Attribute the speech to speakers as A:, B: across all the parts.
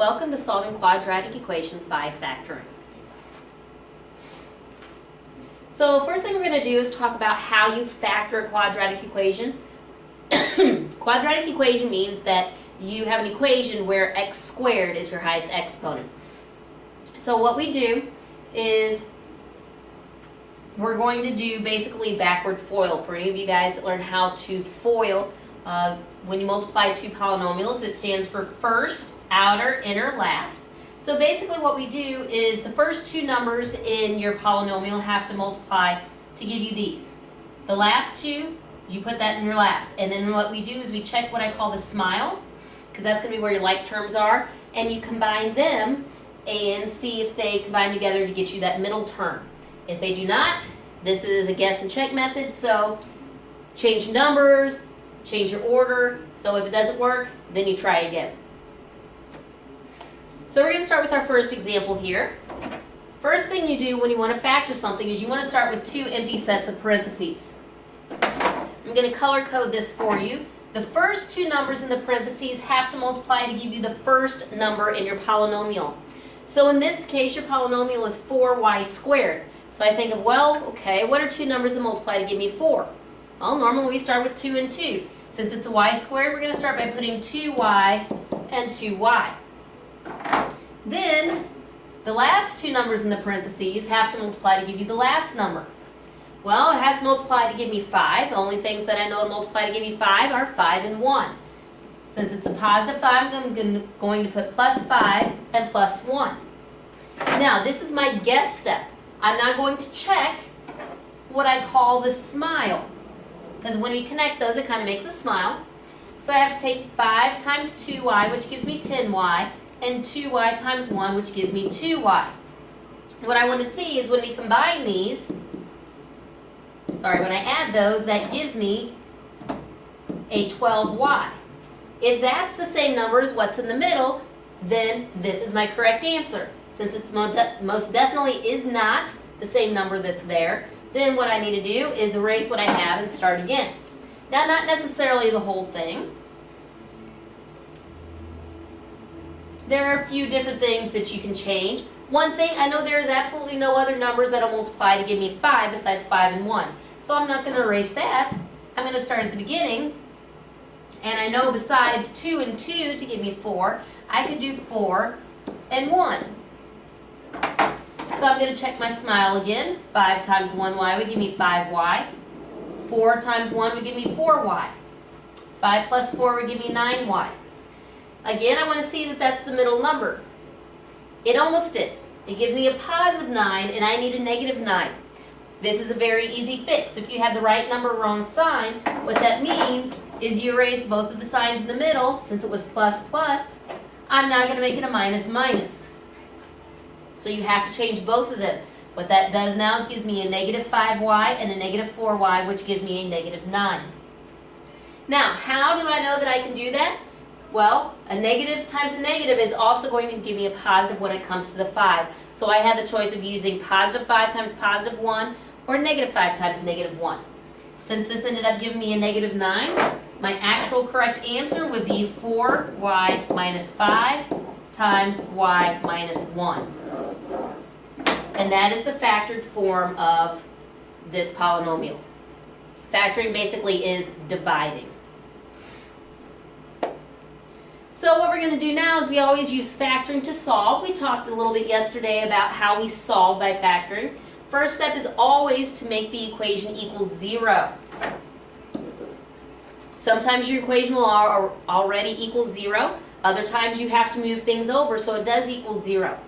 A: Welcome to Solving Quadratic Equations by Factoring. So first thing we're going to do is talk about how you factor a quadratic equation. Quadratic equation means that you have an equation where x squared is your highest exponent. So what we do is we're going to do basically backward FOIL. For any of you guys that learn how to FOIL, when you multiply two polynomials, it stands for first, outer, inner, last. So basically what we do is the first two numbers in your polynomial have to multiply to give you these. The last two, you put that in your last. And then what we do is we check what I call the SMILE, because that's going to be where your like terms are, and you combine them and see if they combine together to get you that middle term. If they do not, this is a guess and check method, so change numbers, change your order, so if it doesn't work, then you try again. So we're going to start with our first example here. First thing you do when you want to factor something is you want to start with two empty sets of parentheses. I'm going to color code this for you. The first two numbers in the parentheses have to multiply to give you the first number in your polynomial. So in this case, your polynomial is 4y squared. So I think of, well, okay, what are two numbers that multiply to give me 4? Well, normally we start with 2 and 2. Since it's a y squared, we're going to start by putting 2y and 2y. Then, the last two numbers in the parentheses have to multiply to give you the last number. Well, it has to multiply to give me 5. The only things that I know to multiply to give me 5 are 5 and 1. Since it's a positive 5, I'm going to put plus 5 and plus 1. Now, this is my guess step. I'm not going to check what I call the SMILE, because when we connect those, it kind of makes a smile. So I have to take 5 times 2y, which gives me 10y, and 2y times 1, which gives me 2y. What I want to see is when we combine these, when I add those, that gives me a 12y. If that's the same number as what's in the middle, then this is my correct answer. Since it's most definitely is not the same number that's there, then what I need to do is erase what I have and start again. Now, not necessarily the whole thing. There are a few different things that you can change. One thing, I know there is absolutely no other numbers that will multiply to give me 5 besides 5 and 1. So I'm not going to erase that. I'm going to start at the beginning. And I know besides 2 and 2 to give me 4, I could do 4 and 1. So I'm going to check my SMILE again. 5 times 1y would give me 5y. 4 times 1 would give me 4y. 5 plus 4 would give me 9y. Again, I want to see that that's the middle number. It almost is. It gives me a positive 9, and I need a negative 9. This is a very easy fix. If you have the right number, wrong sign, what that means is you erase both of the signs in the middle. Since it was plus plus, I'm now going to make it a minus minus. So you have to change both of them. What that does now is gives me a negative 5y and a negative 4y, which gives me a negative 9. Now, how do I know that I can do that? Well, a negative times a negative is also going to give me a positive when it comes to the 5. So I had the choice of using positive 5 times positive 1 or negative 5 times negative 1. Since this ended up giving me a negative 9, my actual correct answer would be 4y minus 5 times y minus 1. And that is the factored form of this polynomial. Factoring basically is dividing. So what we're going to do now is we always use factoring to solve. We talked a little bit yesterday about how we solve by factoring. First step is always to make the equation equal 0. Sometimes your equation will already equal 0. Other times you have to move things over so it does equal 0.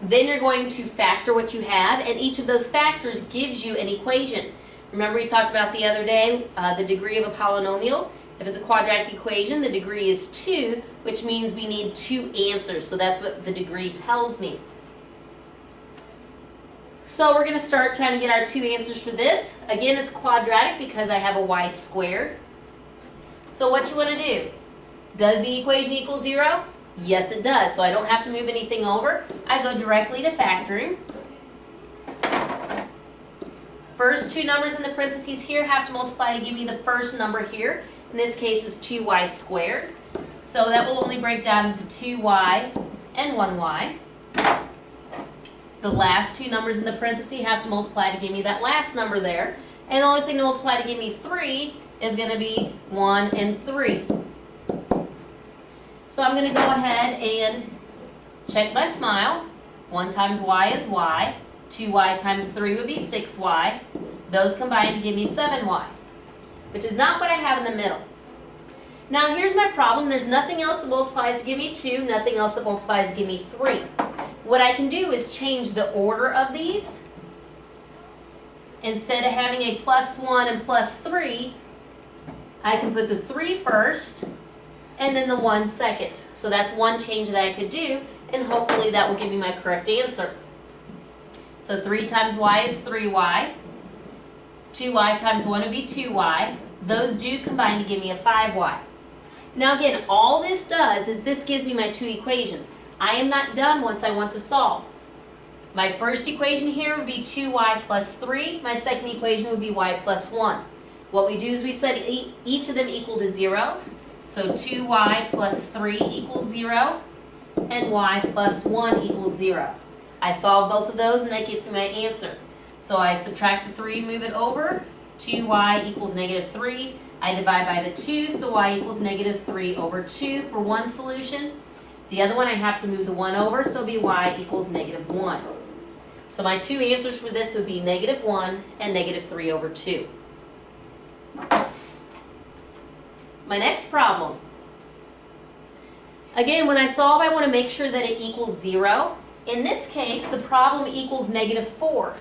A: Then you're going to factor what you have, and each of those factors gives you an equation. Remember we talked about the other day the degree of a polynomial? If it's a quadratic equation, the degree is 2, which means we need 2 answers. So that's what the degree tells me. So we're going to start trying to get our 2 answers for this. Again, it's quadratic because I have a y squared. So what you want to do? Does the equation equal 0? Yes, it does. So I don't have to move anything over. I go directly to factoring. First two numbers in the parentheses here have to multiply to give me the first number here. In this case, is 2y squared. So that will only break down into 2y and 1y. The last two numbers in the parentheses have to multiply to give me that last number there. And the only thing to multiply to give me 3 is going to be 1 and 3. So I'm going to go ahead and check my smile. 1 times y is y. 2y times 3 would be 6y. Those combine to give me 7y, which is not what I have in the middle. Now here's my problem. There's nothing else that multiplies to give me 2, nothing else that multiplies to give me 3. What I can do is change the order of these. Instead of having a plus 1 and plus 3, I can put the 3 first and then the 1 second. So that's one change that I could do, and hopefully that will give me my correct answer. So 3 times y is 3y. 2y times 1 would be 2y. Those do combine to give me a 5y. Now again, all this does is this gives me my two equations. I am not done once I want to solve. My first equation here would be 2y plus 3. My second equation would be y plus 1. What we do is we set each of them equal to 0. So 2y plus 3 equals 0, and y plus 1 equals 0. I solve both of those, and that gets me my answer. So I subtract the 3, move it over. 2y equals negative 3. I divide by the 2, so y equals negative 3 over 2 for one solution. The other one I have to move the 1 over, so it'll be y equals negative 1. So my two answers for this would be negative 1 and negative 3 over 2. My next problem. Again, when I solve, I want to make sure that it equals 0. In this case, the problem equals negative 4.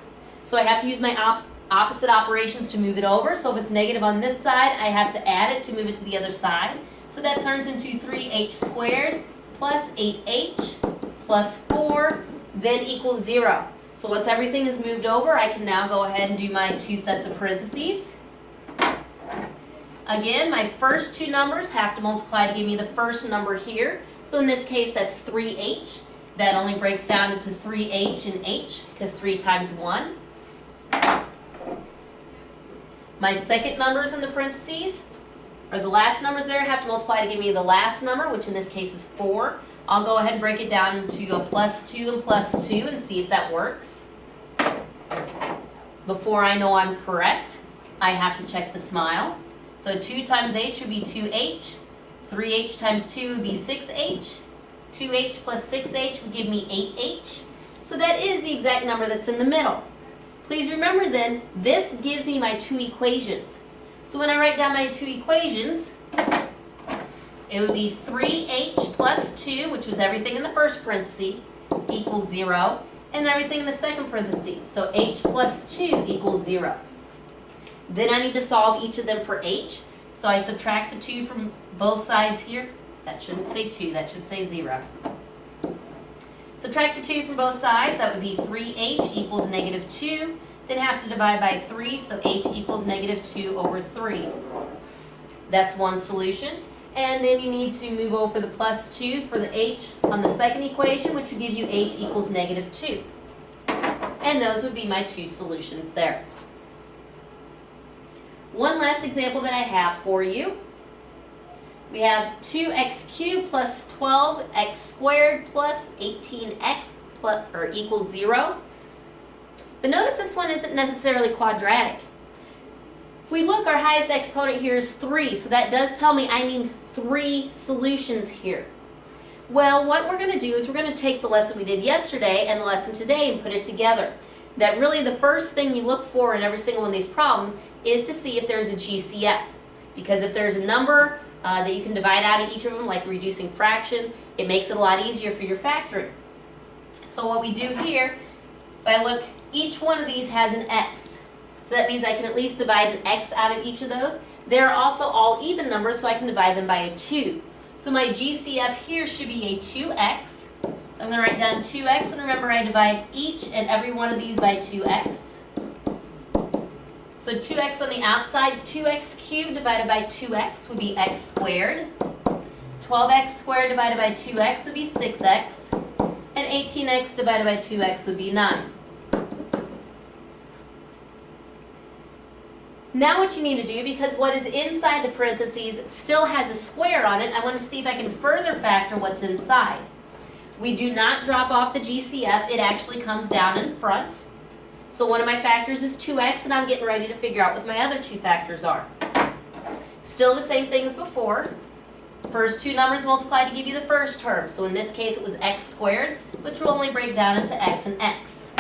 A: So I have to use my opposite operations to move it over. So if it's negative on this side, I have to add it to move it to the other side. So that turns into 3h squared plus 8h plus 4 then equals 0. So once everything is moved over, I can now go ahead and do my two sets of parentheses. Again, my first two numbers have to multiply to give me the first number here. So in this case, that's 3h. That only breaks down into 3h and h, because 3 times 1. My second numbers in the parentheses, or the last numbers there, have to multiply to give me the last number, which in this case is 4. I'll go ahead and break it down into a plus 2 and plus 2 and see if that works. Before I know I'm correct, I have to check the smile. So 2 times h would be 2h. 3h times 2 would be 6h. 2h plus 6h would give me 8h. So that is the exact number that's in the middle. Please remember then, this gives me my two equations. So when I write down my two equations, it would be 3h plus 2, which was everything in the first parenthesis, equals 0, and everything in the second parenthesis. So h plus 2 equals 0. Then I need to solve each of them for h. So I subtract the 2 from both sides here. That shouldn't say 2, that should say 0. Subtract the 2 from both sides, that would be 3h equals negative 2. Then have to divide by 3, so h equals negative 2 over 3. That's one solution. And then you need to move over the plus 2 for the h on the second equation, which would give you h equals negative 2. And those would be my two solutions there. One last example that I have for you. We have 2x cubed plus 12x squared plus 18x plus, or equals 0. But notice this one isn't necessarily quadratic. If we look, our highest exponent here is 3, so that does tell me I need 3 solutions here. Well, what we're going to do is we're going to take the lesson we did yesterday and the lesson today and put it together. That really the first thing you look for in every single one of these problems is to see if there's a GCF. Because if there's a number that you can divide out of each of them, like reducing fractions, it makes it a lot easier for your factoring. So what we do here, if I look, each one of these has an x. So that means I can at least divide an x out of each of those. They're also all even numbers, so I can divide them by a 2. So my GCF here should be a 2x. So I'm going to write down 2x, and remember I divide each and every one of these by 2x. So 2x on the outside, 2x cubed divided by 2x would be x squared. 12x squared divided by 2x would be 6x. And 18x divided by 2x would be 9. Now what you need to do, because what is inside the parentheses still has a square on it, I want to see if I can further factor what's inside. We do not drop off the GCF, it actually comes down in front. So one of my factors is 2x, and I'm getting ready to figure out what my other two factors are. Still the same thing as before. First two numbers multiply to give you the first term. So in this case it was x squared, which will only break down into x and x.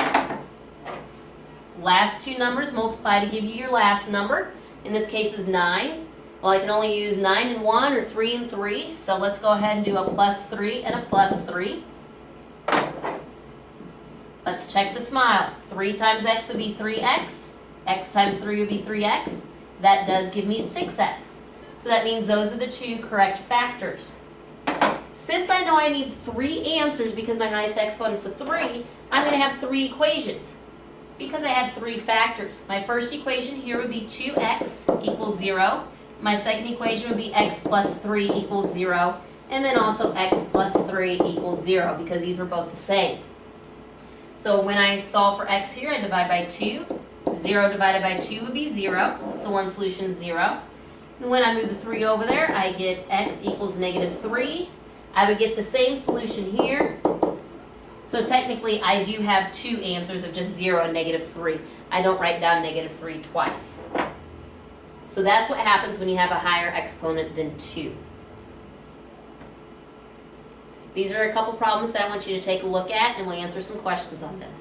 A: Last two numbers multiply to give you your last number. In this case is 9. Well, I can only use 9 and 1 or 3 and 3. So let's go ahead and do a plus 3 and a plus 3. Let's check the smile. 3 times x would be 3x. X times 3 would be 3x. That does give me 6x. So that means those are the two correct factors. Since I know I need 3 answers because my highest exponent's a 3, I'm going to have 3 equations because I had 3 factors. My first equation here would be 2x equals 0. My second equation would be x plus 3 equals 0. And then also x plus 3 equals 0 because these were both the same. So when I solve for x here, I divide by 2. 0 divided by 2 would be 0. So one solution is 0. And when I move the 3 over there, I get x equals negative 3. I would get the same solution here. So technically, I do have 2 answers of just 0 and negative 3. I don't write down negative 3 twice. So that's what happens when you have a higher exponent than 2. These are a couple problems that I want you to take a look at, and we'll answer some questions on them.